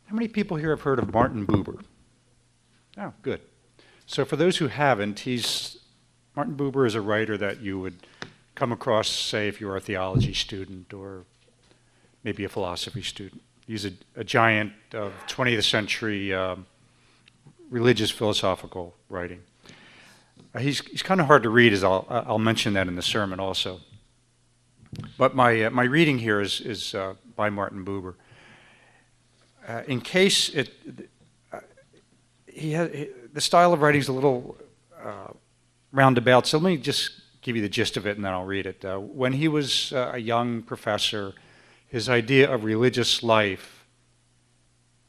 How many people here have heard of Martin Buber? Oh, good. So for those who haven't, Martin Buber is a writer that you would come across, say, if you were a theology student or maybe a philosophy student. He's a giant of 20th century religious philosophical writing. He's kind of hard to read, as I'll mention that in the sermon also. But my reading here is by Martin Buber. In case the style of writing is a little roundabout, so let me just give you the gist of it and then I'll read it. When he was a young professor, his idea of religious life,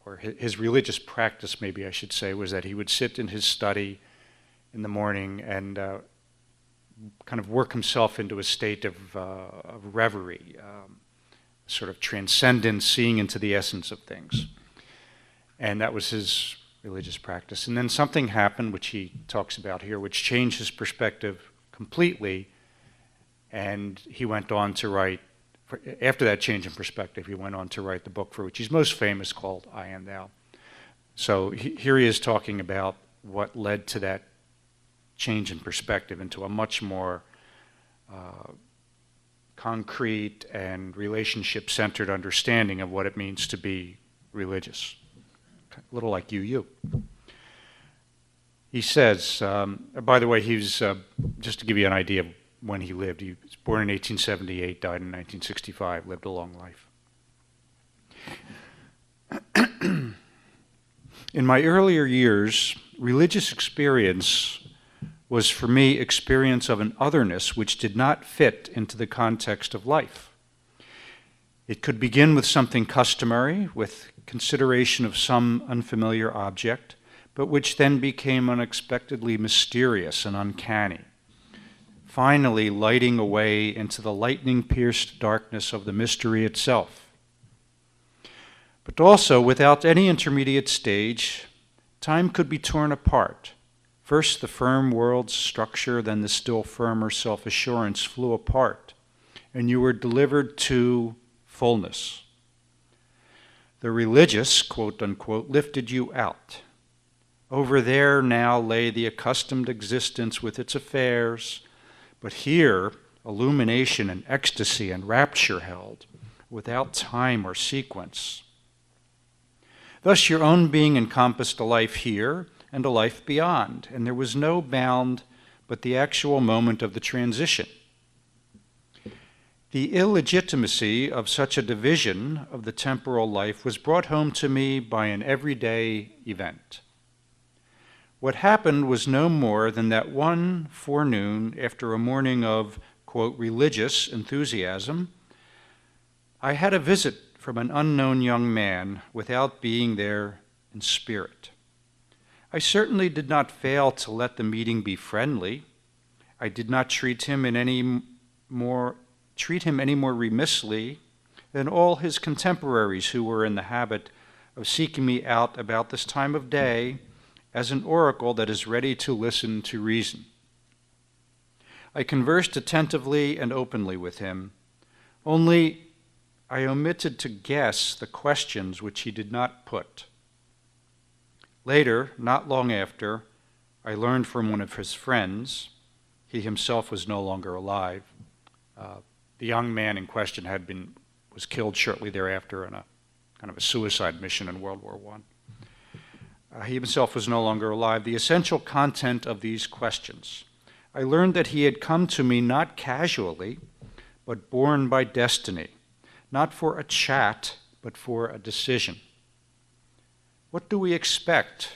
or his religious practice maybe I should say, was that he would sit in his study in the morning and kind of work himself into a state of reverie, sort of transcendence, seeing into the essence of things. And that was his religious practice. And then something happened, which he talks about here, which changed his perspective completely, and he went on to write, after that change in perspective, he went on to write the book for which he's most famous, called I Am Thou. So here he is talking about what led to that change in perspective into a much more concrete and relationship-centered understanding of what it means to be religious. A little like you. He says, by the way, he's, just to give you an idea of when he lived, he was born in 1878, died in 1965, lived a long life. In my earlier years, religious experience was for me experience of an otherness which did not fit into the context of life. It could begin with something customary, with consideration of some unfamiliar object, but which then became unexpectedly mysterious and uncanny, finally lighting away into the lightning-pierced darkness of the mystery itself. But also, without any intermediate stage, time could be torn apart. First the firm world's structure, then the still firmer self-assurance flew apart, and you were delivered to fullness. The religious, quote unquote, lifted you out. Over there now lay the accustomed existence with its affairs, but here illumination and ecstasy and rapture held, without time or sequence. Thus your own being encompassed a life here and a life beyond, and there was no bound but the actual moment of the transition. The illegitimacy of such a division of the temporal life was brought home to me by an everyday event. What happened was no more than that one forenoon, after a morning of, quote, religious enthusiasm, I had a visit from an unknown young man without being there in spirit. I certainly did not fail to let the meeting be friendly. I did not treat him any more remissly than all his contemporaries who were in the habit of seeking me out about this time of day as an oracle that is ready to listen to reason. I conversed attentively and openly with him, only I omitted to guess the questions which he did not put. Later, not long after, I learned from one of his friends, he himself was no longer alive. The young man in question was killed shortly thereafter in a kind of a suicide mission in World War I. He himself was no longer alive. The essential content of these questions. I learned that he had come to me not casually, but born by destiny, not for a chat, but for a decision. What do we expect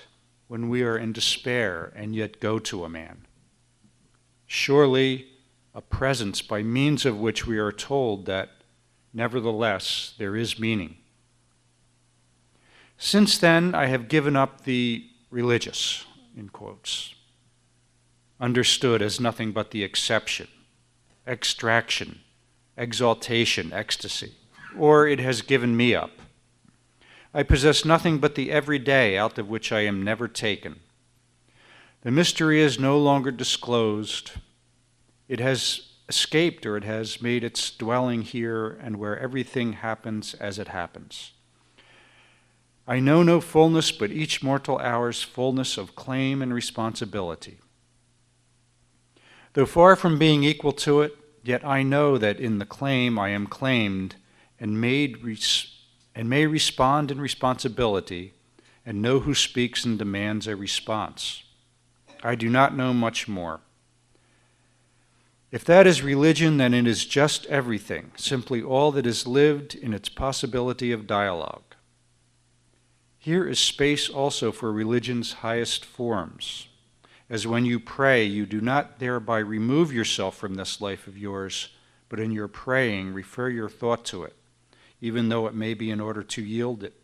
when we are in despair and yet go to a man? Surely a presence by means of which we are told that, nevertheless, there is meaning. Since then, I have given up the religious, in quotes, understood as nothing but the exception, extraction, exaltation, ecstasy, or it has given me up. I possess nothing but the everyday out of which I am never taken. The mystery is no longer disclosed. It has escaped, or it has made its dwelling here and where everything happens as it happens. I know no fullness, but each mortal hour's fullness of claim and responsibility. Though far from being equal to it, yet I know that in the claim I am claimed and may respond in responsibility and know who speaks and demands a response. I do not know much more. If that is religion, then it is just everything, simply all that is lived in its possibility of dialogue. Here is space also for religion's highest forms, as when you pray, you do not thereby remove yourself from this life of yours, but in your praying, refer your thought to it, even though it may be in order to yield it.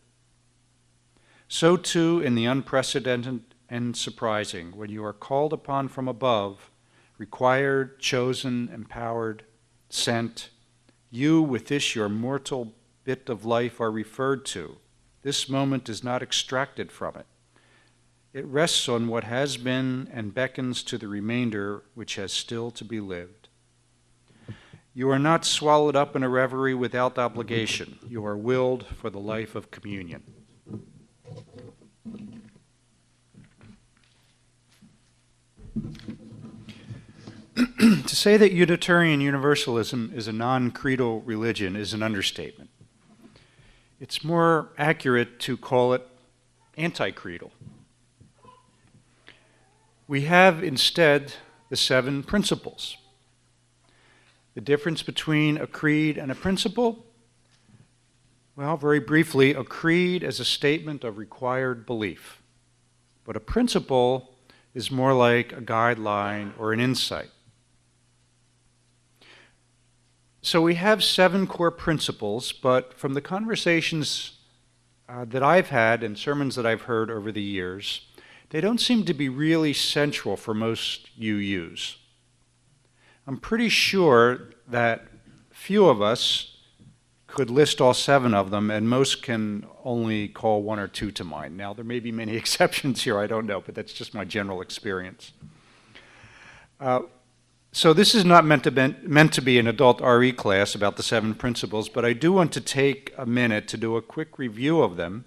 So too, in the unprecedented and surprising, when you are called upon from above, required, chosen, empowered, sent, you with this your mortal bit of life are referred to. This moment is not extracted from it. It rests on what has been and beckons to the remainder which has still to be lived. You are not swallowed up in a reverie without obligation. You are willed for the life of communion. To say that Unitarian Universalism is a non-creedal religion is an understatement. It's more accurate to call it anti-creedal. We have instead the 7 principles. The difference between a creed and a principle? Well, very briefly, a creed is a statement of required belief, but a principle is more like a guideline or an insight. So we have 7 core principles, but from the conversations that I've had and sermons that I've heard over the years, they don't seem to be really central for most UUs. I'm pretty sure that few of us could list all 7 of them, and most can only call 1 or 2 to mind. Now, there may be many exceptions here, I don't know, but that's just my general experience. So this is not meant to be an adult RE class about the 7 principles, but I do want to take a minute to do a quick review of them,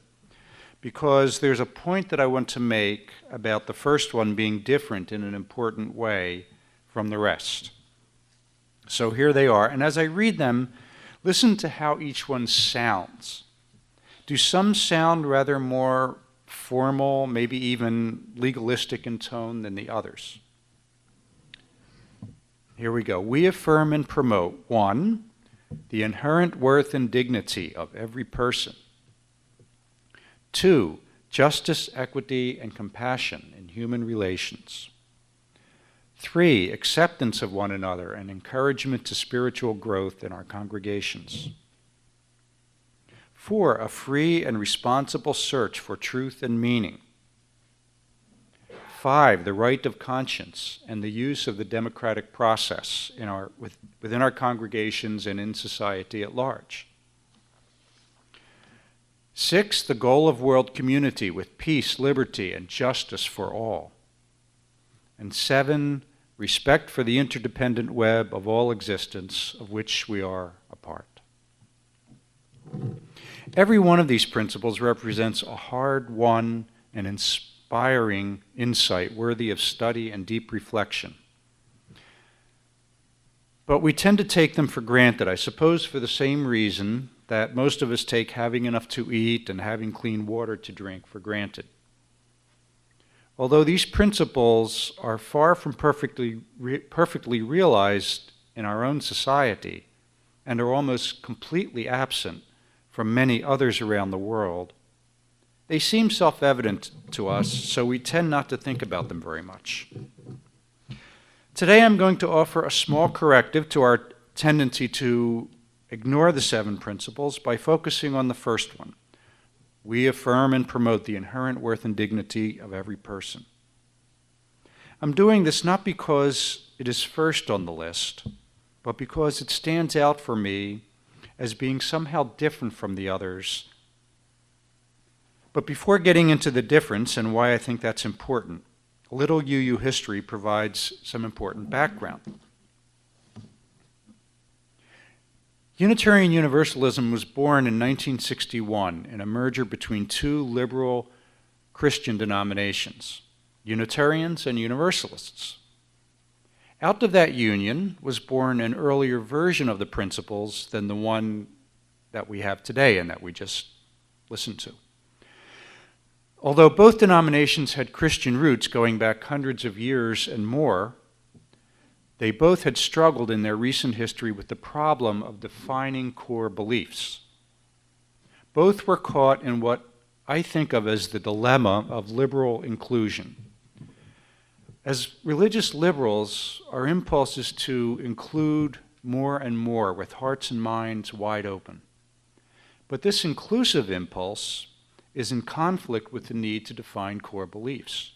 because there's a point that I want to make about the first one being different in an important way from the rest. So here they are, and as I read them, listen to how each one sounds. Do some sound rather more formal, maybe even legalistic in tone than the others? Here we go. We affirm and promote, 1, the inherent worth and dignity of every person. 2, justice, equity, and compassion in human relations. 3, acceptance of one another and encouragement to spiritual growth in our congregations. 4, a free and responsible search for truth and meaning. 5, the right of conscience and the use of the democratic process within our congregations and in society at large. 6, the goal of world community with peace, liberty, and justice for all. And 7, respect for the interdependent web of all existence of which we are a part. Every one of these principles represents a hard-won and inspiring insight worthy of study and deep reflection. But we tend to take them for granted, I suppose for the same reason that most of us take having enough to eat and having clean water to drink for granted. Although these principles are far from perfectly realized in our own society and are almost completely absent from many others around the world, they seem self-evident to us, so we tend not to think about them very much. Today I'm going to offer a small corrective to our tendency to ignore the 7 principles by focusing on the first one. We affirm and promote the inherent worth and dignity of every person. I'm doing this not because it is first on the list, but because it stands out for me as being somehow different from the others. But before getting into the difference and why I think that's important, a little UU history provides some important background. Unitarian Universalism was born in 1961 in a merger between two liberal Christian denominations, Unitarians and Universalists. Out of that union was born an earlier version of the principles than the one that we have today and that we just listened to. Although both denominations had Christian roots going back hundreds of years and more, they both had struggled in their recent history with the problem of defining core beliefs. Both were caught in what I think of as the dilemma of liberal inclusion. As religious liberals, our impulse is to include more and more with hearts and minds wide open. But this inclusive impulse is in conflict with the need to define core beliefs.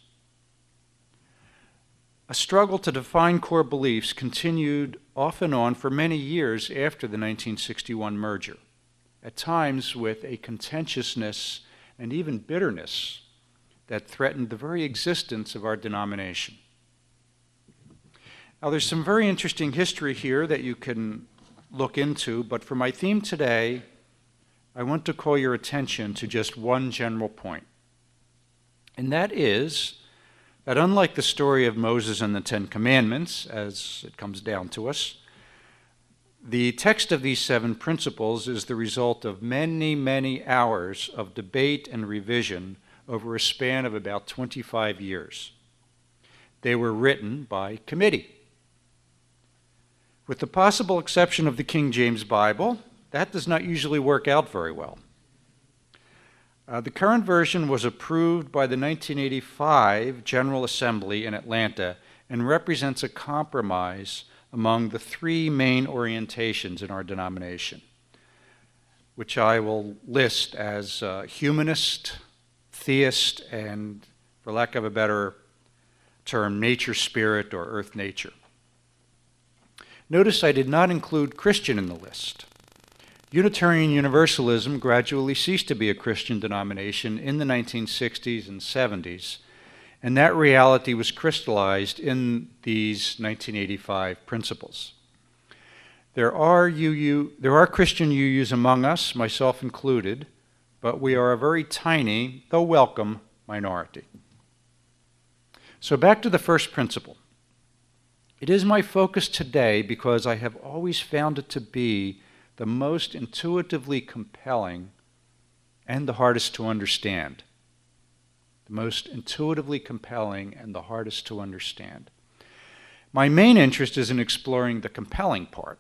A struggle to define core beliefs continued off and on for many years after the 1961 merger, at times with a contentiousness and even bitterness that threatened the very existence of our denomination. Now, there's some very interesting history here that you can look into, but for my theme today, I want to call your attention to just one general point. And that is that unlike the story of Moses and the Ten Commandments, as it comes down to us, the text of these 7 principles is the result of many, many hours of debate and revision over a span of about 25 years. They were written by committee. With the possible exception of the King James Bible, that does not usually work out very well. The current version was approved by the 1985 General Assembly in Atlanta and represents a compromise among the 3 main orientations in our denomination, which I will list as humanist, theist, and, for lack of a better term, nature spirit or earth nature. Notice I did not include Christian in the list. Unitarian Universalism gradually ceased to be a Christian denomination in the 1960s and 70s, and that reality was crystallized in these 1985 principles. There are Christian UUs among us, myself included, but we are a very tiny, though welcome, minority. So back to the first principle. It is my focus today because I have always found it to be the most intuitively compelling and the hardest to understand. The most intuitively compelling and the hardest to understand. My main interest is in exploring the compelling part.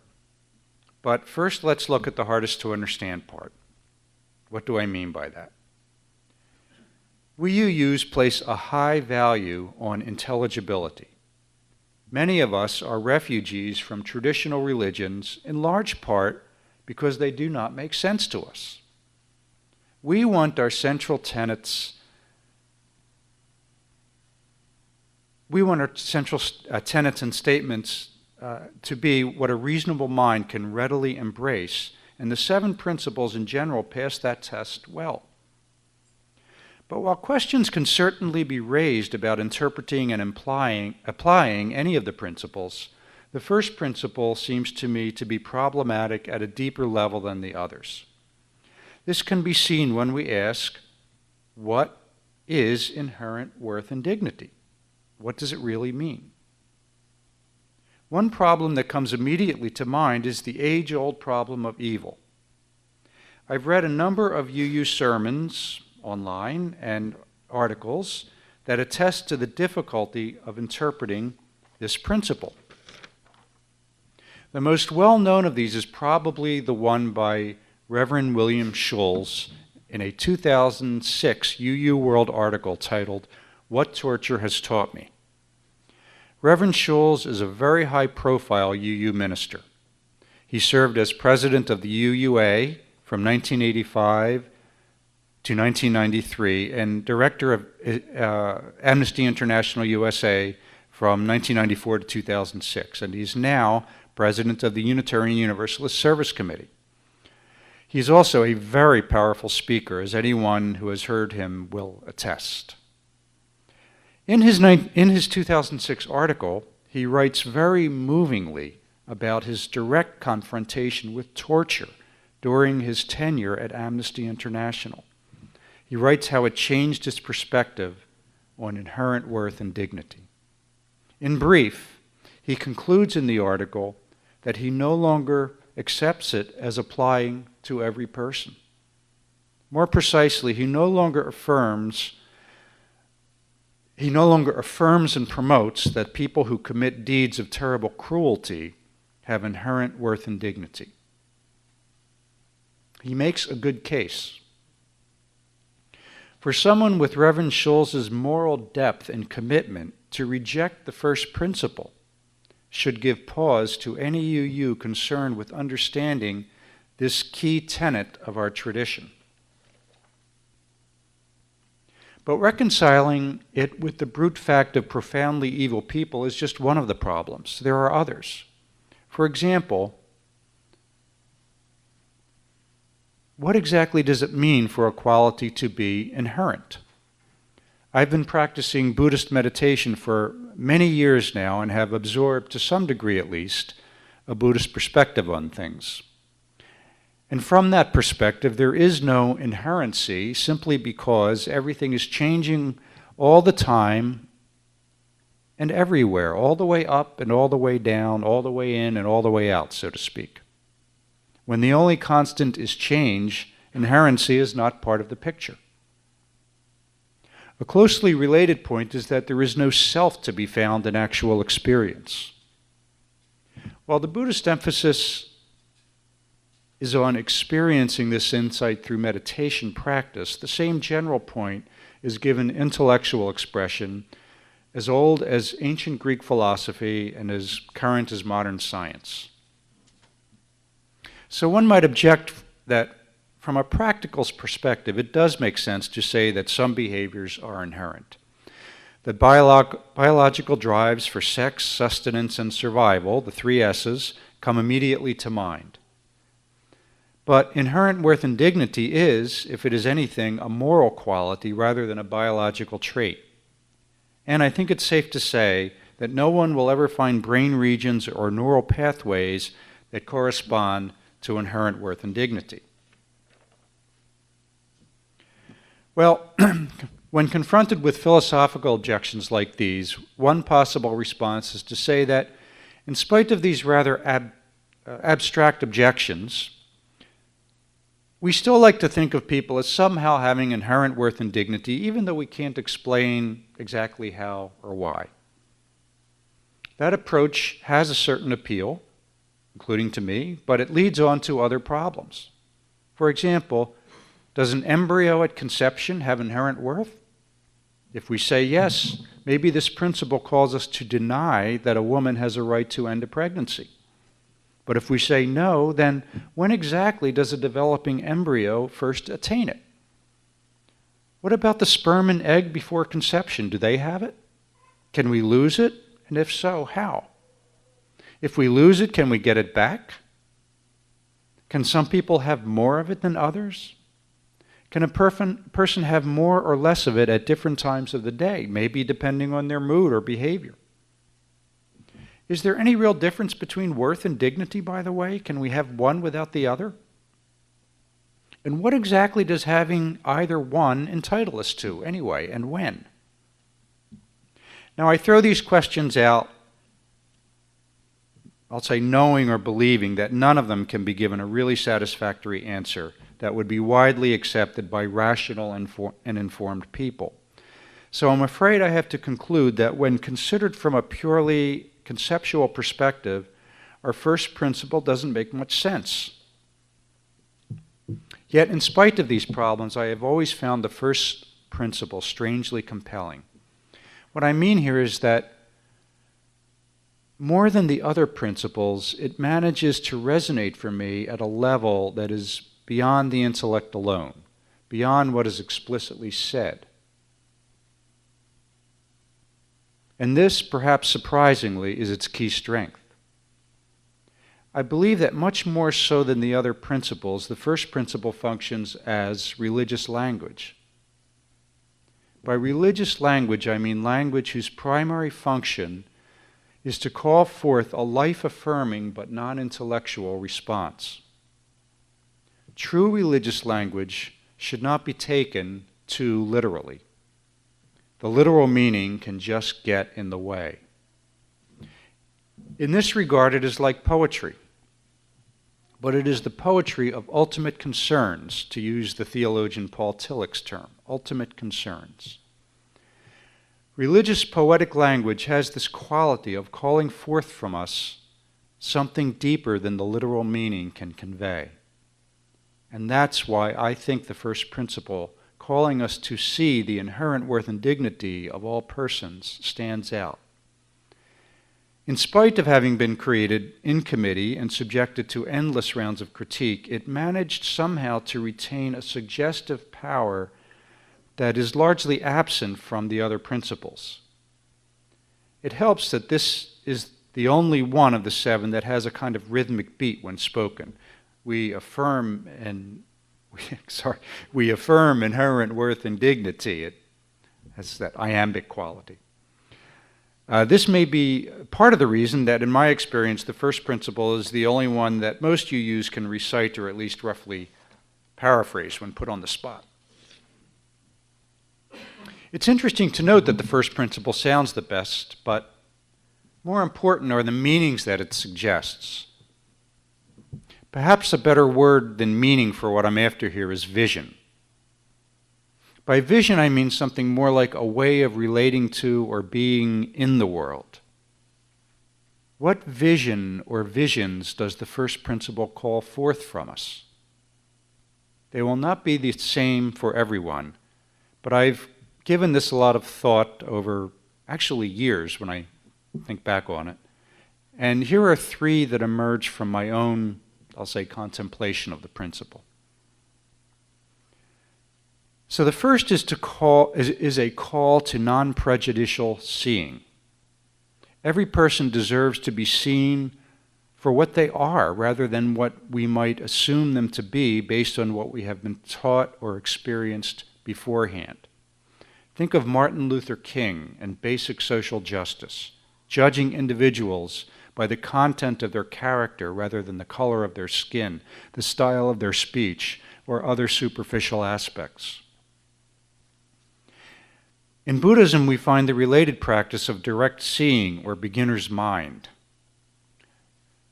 But first, let's look at the hardest to understand part. What do I mean by that? We UUs place a high value on intelligibility. Many of us are refugees from traditional religions, in large part because they do not make sense to us. We want our central tenets. We want our central tenets and statements to be what a reasonable mind can readily embrace, and the 7 principles in general pass that test well. But while questions can certainly be raised about interpreting and applying any of the principles, the first principle seems to me to be problematic at a deeper level than the others. This can be seen when we ask, what is inherent worth and dignity? What does it really mean? One problem that comes immediately to mind is the age-old problem of evil. I've read a number of UU sermons online and articles that attest to the difficulty of interpreting this principle. The most well-known of these is probably the one by Reverend William Schulz in a 2006 UU World article titled, "What Torture Has Taught Me." Reverend Schulz is a very high-profile UU minister. He served as president of the UUA from 1985 to 1993 and director of Amnesty International USA from 1994 to 2006, and he's now president of the Unitarian Universalist Service Committee. He's also a very powerful speaker, as anyone who has heard him will attest. In his 2006 article, he writes very movingly about his direct confrontation with torture during his tenure at Amnesty International. He writes how it changed his perspective on inherent worth and dignity. In brief, he concludes in the article that he no longer accepts it as applying to every person. More precisely, he no longer affirms and promotes that people who commit deeds of terrible cruelty have inherent worth and dignity. He makes a good case. For someone with Reverend Schulz's moral depth and commitment, to reject the first principle should give pause to any UU concerned with understanding this key tenet of our tradition. But reconciling it with the brute fact of profoundly evil people is just one of the problems. There are others. For example, what exactly does it mean for a quality to be inherent? I've been practicing Buddhist meditation for many years now and have absorbed, to some degree at least, a Buddhist perspective on things. And from that perspective, there is no inherency simply because everything is changing all the time and everywhere, all the way up and all the way down, all the way in and all the way out, so to speak. When the only constant is change, inherency is not part of the picture. A closely related point is that there is no self to be found in actual experience. While the Buddhist emphasis is on experiencing this insight through meditation practice, the same general point is given intellectual expression as old as ancient Greek philosophy and as current as modern science. So one might object that from a practical perspective, it does make sense to say that some behaviors are inherent. The biological drives for sex, sustenance, and survival, the three S's, come immediately to mind. But inherent worth and dignity is, if it is anything, a moral quality rather than a biological trait. And I think it's safe to say that no one will ever find brain regions or neural pathways that correspond to inherent worth and dignity. Well, when confronted with philosophical objections like these, one possible response is to say that in spite of these rather abstract objections, we still like to think of people as somehow having inherent worth and dignity, even though we can't explain exactly how or why. That approach has a certain appeal, including to me, but it leads on to other problems. For example, does an embryo at conception have inherent worth? If we say yes, maybe this principle calls us to deny that a woman has a right to end a pregnancy. But if we say no, then when exactly does a developing embryo first attain it? What about the sperm and egg before conception? Do they have it? Can we lose it? And if so, how? If we lose it, can we get it back? Can some people have more of it than others? Can a person have more or less of it at different times of the day, maybe depending on their mood or behavior? Is there any real difference between worth and dignity, by the way? Can we have one without the other? And what exactly does having either one entitle us to, anyway, and when? Now, I throw these questions out, I'll say knowing or believing that none of them can be given a really satisfactory answer that would be widely accepted by rational and informed people. So I'm afraid I have to conclude that when considered from a purely conceptual perspective, our first principle doesn't make much sense. Yet, in spite of these problems, I have always found the first principle strangely compelling. What I mean here is that more than the other principles, it manages to resonate for me at a level that is beyond the intellect alone, beyond what is explicitly said. And this, perhaps surprisingly, is its key strength. I believe that much more so than the other principles, the first principle functions as religious language. By religious language, I mean language whose primary function is to call forth a life-affirming but non-intellectual response. True religious language should not be taken too literally. The literal meaning can just get in the way. In this regard, it is like poetry, but it is the poetry of ultimate concerns, to use the theologian Paul Tillich's term, ultimate concerns. Religious poetic language has this quality of calling forth from us something deeper than the literal meaning can convey. And that's why I think the first principle, calling us to see the inherent worth and dignity of all persons, stands out. In spite of having been created in committee and subjected to endless rounds of critique, it managed somehow to retain a suggestive power that is largely absent from the other principles. It helps that this is the only one of the 7 that has a kind of rhythmic beat when spoken. We affirm inherent worth and dignity. It has that iambic quality. This may be part of the reason that, in my experience, the first principle is the only one that most UUs can recite or at least roughly paraphrase when put on the spot. It's interesting to note that the first principle sounds the best, but more important are the meanings that it suggests. Perhaps a better word than meaning for what I'm after here is vision. By vision, I mean something more like a way of relating to or being in the world. What vision or visions does the first principle call forth from us? They will not be the same for everyone, but I've given this a lot of thought over actually years when I think back on it. And here are 3 that emerge from my own, I'll say, contemplation of the principle. So the first is a call to non-prejudicial seeing. Every person deserves to be seen for what they are rather than what we might assume them to be based on what we have been taught or experienced beforehand. Think of Martin Luther King and basic social justice, judging individuals by the content of their character rather than the color of their skin, the style of their speech, or other superficial aspects. In Buddhism, we find the related practice of direct seeing or beginner's mind.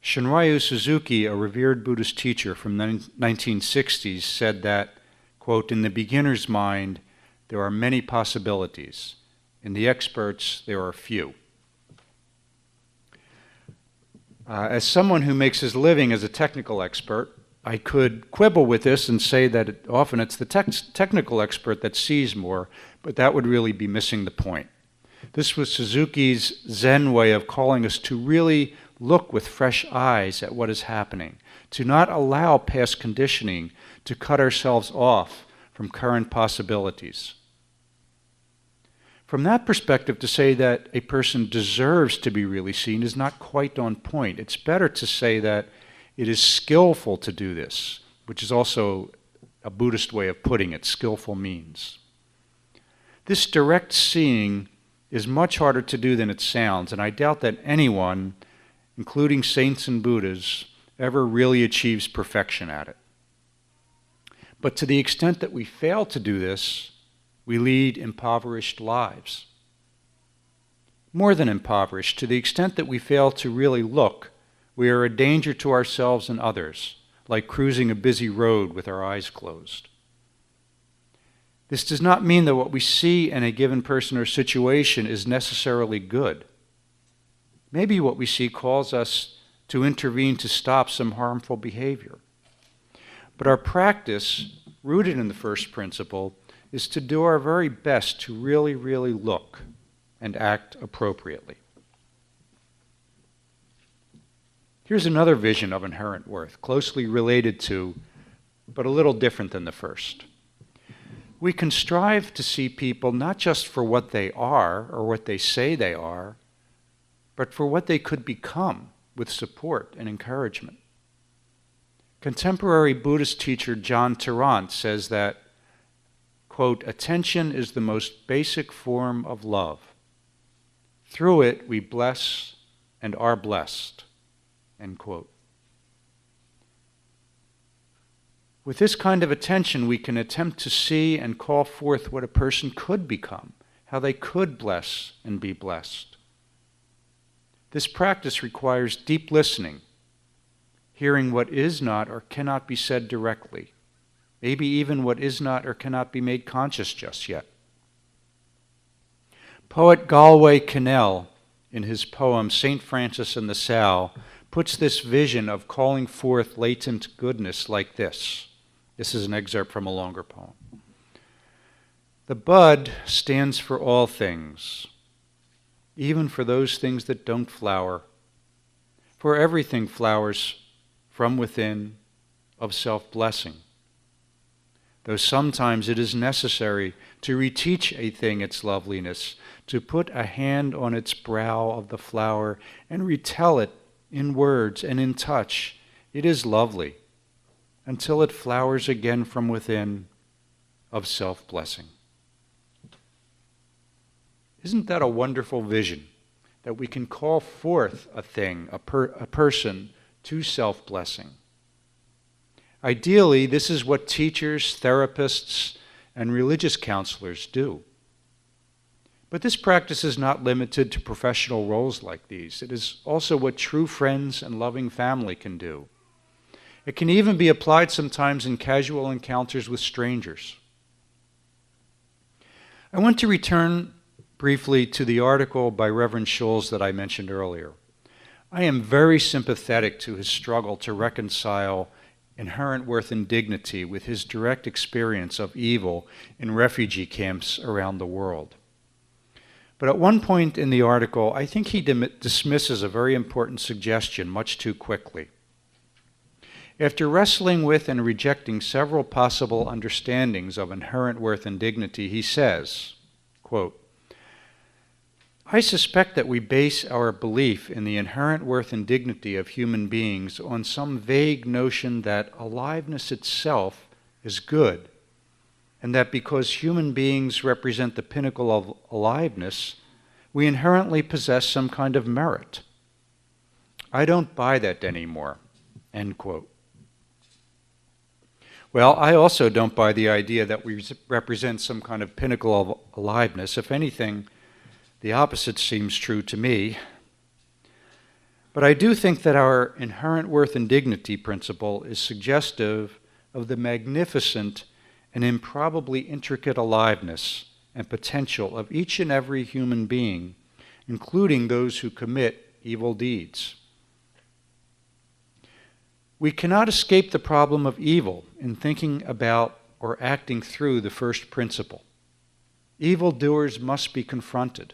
Shunryu Suzuki, a revered Buddhist teacher from the 1960s, said that, quote, "In the beginner's mind, there are many possibilities. In the experts, there are few." As someone who makes his living as a technical expert, I could quibble with this and say that often it's the technical expert that sees more, but that would really be missing the point. This was Suzuki's Zen way of calling us to really look with fresh eyes at what is happening, to not allow past conditioning to cut ourselves off from current possibilities. From that perspective, to say that a person deserves to be really seen is not quite on point. It's better to say that it is skillful to do this, which is also a Buddhist way of putting it, skillful means. This direct seeing is much harder to do than it sounds, and I doubt that anyone, including saints and Buddhas, ever really achieves perfection at it. But to the extent that we fail to do this, we lead impoverished lives. More than impoverished, to the extent that we fail to really look, we are a danger to ourselves and others, like cruising a busy road with our eyes closed. This does not mean that what we see in a given person or situation is necessarily good. Maybe what we see calls us to intervene to stop some harmful behavior. But our practice, rooted in the first principle, is to do our very best to really, really look and act appropriately. Here's another vision of inherent worth, closely related to, but a little different than the first. We can strive to see people not just for what they are or what they say they are, but for what they could become with support and encouragement. Contemporary Buddhist teacher John Tarrant says that, quote, "Attention is the most basic form of love. Through it, we bless, and are blessed." End quote. With this kind of attention, we can attempt to see and call forth what a person could become, how they could bless and be blessed. This practice requires deep listening, hearing what is not or cannot be said directly, maybe even what is not or cannot be made conscious just yet. Poet Galway Kinnell, in his poem St. Francis and the Sow, puts this vision of calling forth latent goodness like this. This is an excerpt from a longer poem. "The bud stands for all things, even for those things that don't flower. For everything flowers from within of self-blessing. Though sometimes it is necessary to reteach a thing its loveliness, to put a hand on its brow of the flower and retell it in words and in touch, it is lovely, until it flowers again from within of self-blessing." Isn't that a wonderful vision, that we can call forth a thing, a person, to self-blessing? Ideally, this is what teachers, therapists, and religious counselors do. But this practice is not limited to professional roles like these. It is also what true friends and loving family can do. It can even be applied sometimes in casual encounters with strangers. I want to return briefly to the article by Reverend Schulz that I mentioned earlier. I am very sympathetic to his struggle to reconcile inherent worth and dignity with his direct experience of evil in refugee camps around the world. But at one point in the article, I think he dismisses a very important suggestion much too quickly. After wrestling with and rejecting several possible understandings of inherent worth and dignity, he says, quote, "I suspect that we base our belief in the inherent worth and dignity of human beings on some vague notion that aliveness itself is good, and that because human beings represent the pinnacle of aliveness, we inherently possess some kind of merit. I don't buy that anymore." End quote. Well, I also don't buy the idea that we represent some kind of pinnacle of aliveness. If anything, the opposite seems true to me. But I do think that our inherent worth and dignity principle is suggestive of the magnificent and improbably intricate aliveness and potential of each and every human being, including those who commit evil deeds. We cannot escape the problem of evil in thinking about or acting through the first principle. Evildoers must be confronted.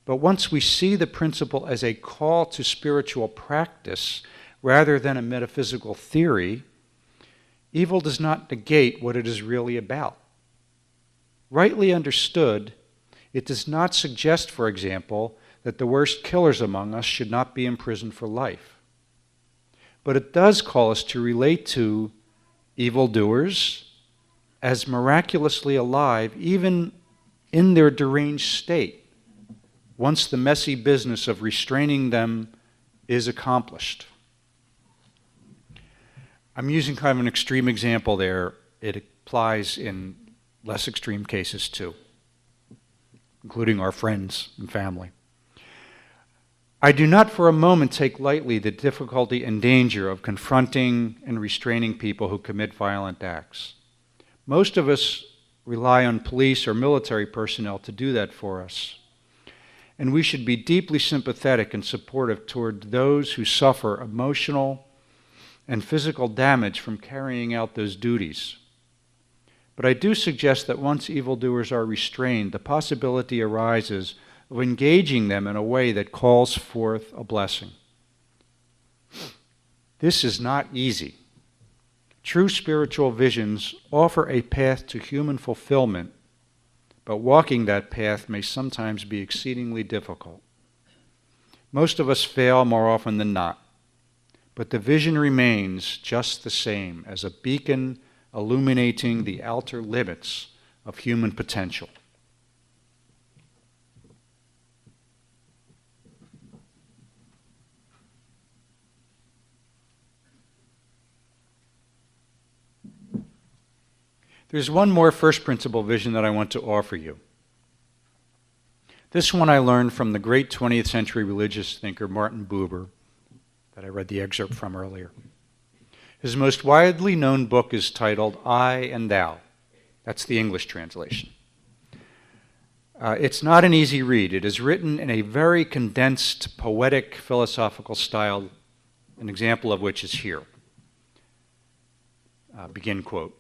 But once we see the principle as a call to spiritual practice rather than a metaphysical theory, evil does not negate what it is really about. Rightly understood, it does not suggest, for example, that the worst killers among us should not be imprisoned for life. But it does call us to relate to evildoers as miraculously alive, even in their deranged state, once the messy business of restraining them is accomplished. I'm using kind of an extreme example there. It applies in less extreme cases too, including our friends and family. I do not for a moment take lightly the difficulty and danger of confronting and restraining people who commit violent acts. Most of us rely on police or military personnel to do that for us. And we should be deeply sympathetic and supportive toward those who suffer emotional and physical damage from carrying out those duties. But I do suggest that once evildoers are restrained, the possibility arises of engaging them in a way that calls forth a blessing. This is not easy. True spiritual visions offer a path to human fulfillment, but walking that path may sometimes be exceedingly difficult. Most of us fail more often than not, but the vision remains just the same as a beacon illuminating the outer limits of human potential. There's one more first principle vision that I want to offer you. This one I learned from the great 20th century religious thinker Martin Buber, that I read the excerpt from earlier. His most widely known book is titled I and Thou. That's the English translation. It's not an easy read. It is written in a very condensed, poetic, philosophical style, an example of which is here. Begin quote.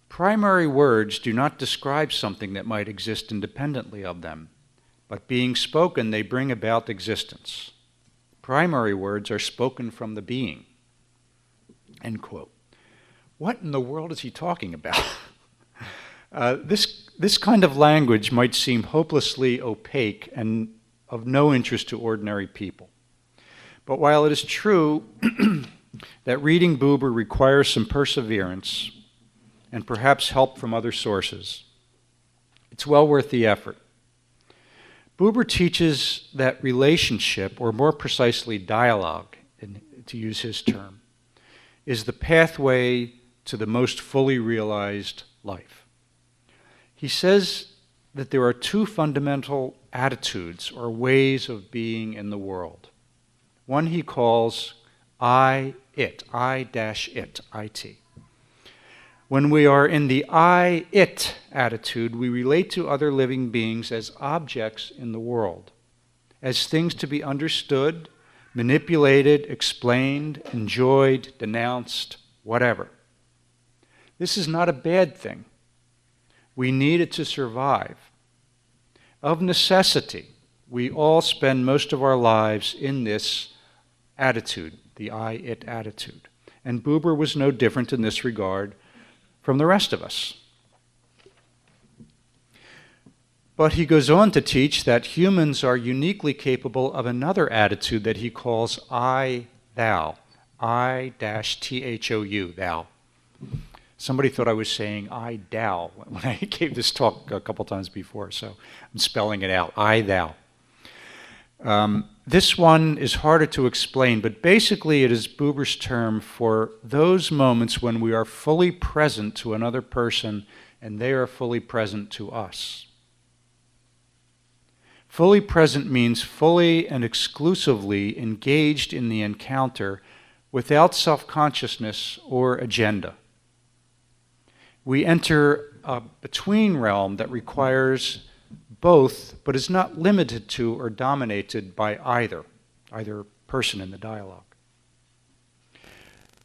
Primary words do not describe something that might exist independently of them, but being spoken, they bring about existence. Primary words are spoken from the being. End quote. What in the world is he talking about? This kind of language might seem hopelessly opaque and of no interest to ordinary people. But while it is true that reading Buber requires some perseverance and perhaps help from other sources, it's well worth the effort. Buber teaches that relationship, or more precisely dialogue, to use his term, is the pathway to the most fully realized life. He says that there are two fundamental attitudes or ways of being in the world. One he calls I-it, I-it. When we are in the I-it attitude, we relate to other living beings as objects in the world, as things to be understood, manipulated, explained, enjoyed, denounced, whatever. This is not a bad thing. We need it to survive. Of necessity, we all spend most of our lives in this attitude, the I-it attitude. And Buber was no different in this regard from the rest of us. But he goes on to teach that humans are uniquely capable of another attitude that he calls I-thou, I-thou, thou. Somebody thought I was saying I-thou when I gave this talk a couple times before, so I'm spelling it out, I-thou. This one is harder to explain, but basically it is Buber's term for those moments when we are fully present to another person and they are fully present to us. Fully present means fully and exclusively engaged in the encounter without self-consciousness or agenda. We enter a between realm that requires both, but is not limited to or dominated by either person in the dialogue.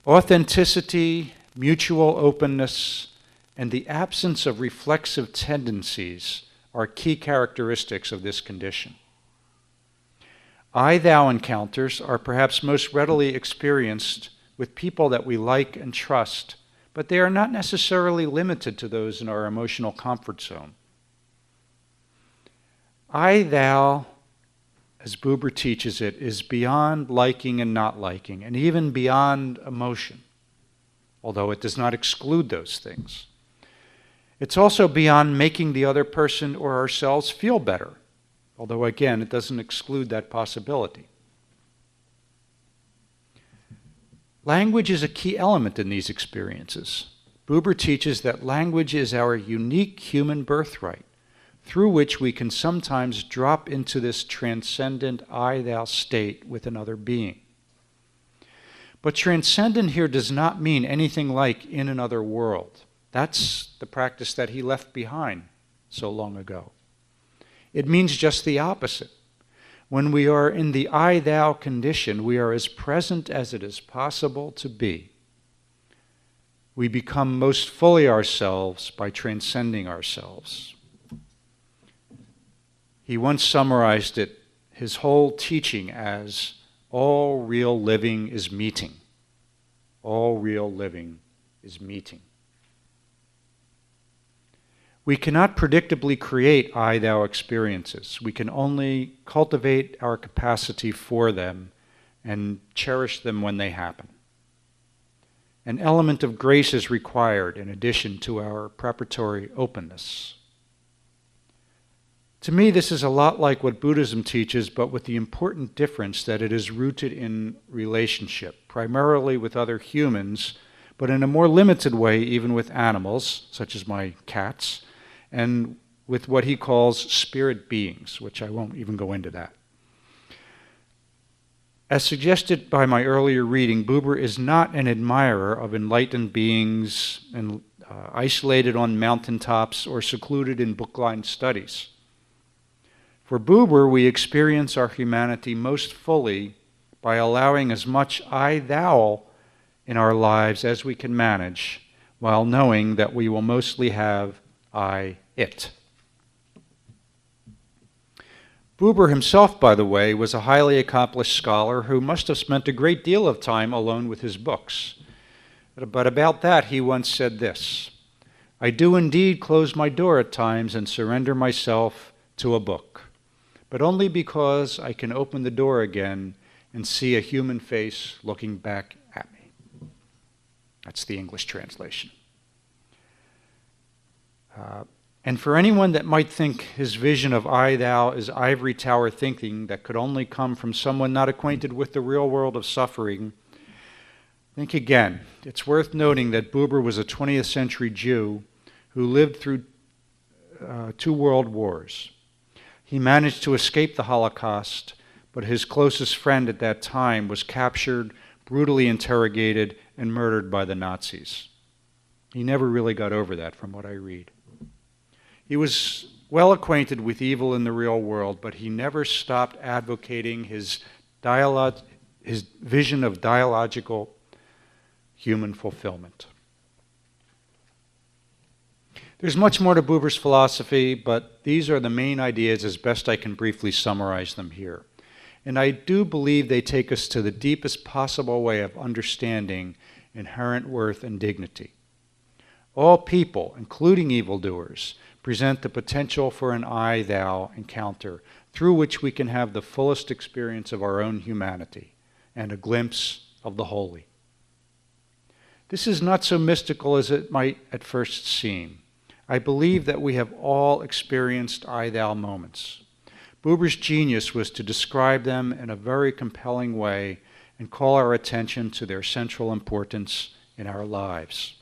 Authenticity, mutual openness, and the absence of reflexive tendencies are key characteristics of this condition. I-thou encounters are perhaps most readily experienced with people that we like and trust, but they are not necessarily limited to those in our emotional comfort zone. I-thou, as Buber teaches it, is beyond liking and not liking, and even beyond emotion, although it does not exclude those things. It's also beyond making the other person or ourselves feel better, although again, it doesn't exclude that possibility. Language is a key element in these experiences. Buber teaches that language is our unique human birthright, through which we can sometimes drop into this transcendent I-thou state with another being. But transcendent here does not mean anything like in another world. That's the practice that he left behind so long ago. It means just the opposite. When we are in the I-thou condition, we are as present as it is possible to be. We become most fully ourselves by transcending ourselves. He once summarized it, his whole teaching, as all real living is meeting. All real living is meeting. We cannot predictably create I-thou experiences. We can only cultivate our capacity for them and cherish them when they happen. An element of grace is required in addition to our preparatory openness. To me, this is a lot like what Buddhism teaches, but with the important difference that it is rooted in relationship, primarily with other humans, but in a more limited way even with animals, such as my cats, and with what he calls spirit beings, which I won't even go into that. As suggested by my earlier reading, Buber is not an admirer of enlightened beings and isolated on mountaintops or secluded in book-lined studies. For Buber, we experience our humanity most fully by allowing as much I-thou in our lives as we can manage, while knowing that we will mostly have I-it. Buber himself, by the way, was a highly accomplished scholar who must have spent a great deal of time alone with his books. But about that, he once said this: "I do indeed close my door at times and surrender myself to a book, but only because I can open the door again and see a human face looking back at me." That's the English translation. And for anyone that might think his vision of I-thou is ivory tower thinking that could only come from someone not acquainted with the real world of suffering, think again. It's worth noting that Buber was a 20th century Jew who lived through 2 world wars. He managed to escape the Holocaust, but his closest friend at that time was captured, brutally interrogated, and murdered by the Nazis. He never really got over that, from what I read. He was well acquainted with evil in the real world, but he never stopped advocating his vision of dialogical human fulfillment. There's much more to Buber's philosophy, but these are the main ideas as best I can briefly summarize them here. And I do believe they take us to the deepest possible way of understanding inherent worth and dignity. All people, including evildoers, present the potential for an I-thou encounter through which we can have the fullest experience of our own humanity and a glimpse of the holy. This is not so mystical as it might at first seem. I believe that we have all experienced I-thou moments. Buber's genius was to describe them in a very compelling way and call our attention to their central importance in our lives.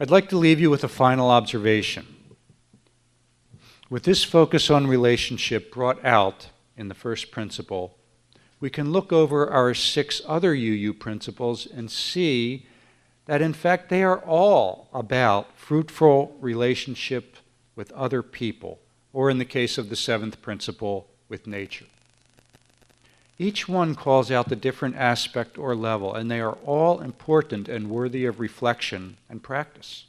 I'd like to leave you with a final observation. With this focus on relationship brought out in the first principle, we can look over our 6 other UU principles and see that in fact they are all about fruitful relationship with other people, or in the case of the 7th principle, with nature. Each one calls out the different aspect or level, and they are all important and worthy of reflection and practice.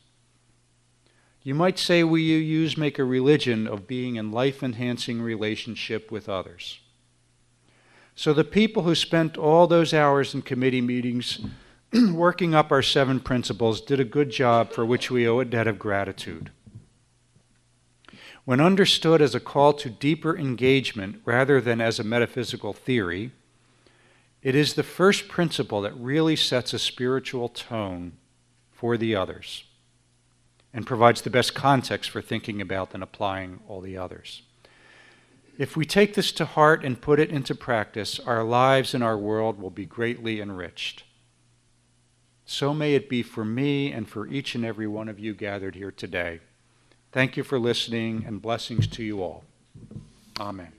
You might say we UUs make a religion of being in life-enhancing relationship with others. So the people who spent all those hours in committee meetings working up our 7 principles did a good job for which we owe a debt of gratitude. When understood as a call to deeper engagement rather than as a metaphysical theory, it is the first principle that really sets a spiritual tone for the others and provides the best context for thinking about and applying all the others. If we take this to heart and put it into practice, our lives and our world will be greatly enriched. So may it be for me and for each and every one of you gathered here today. Thank you for listening, and blessings to you all. Amen.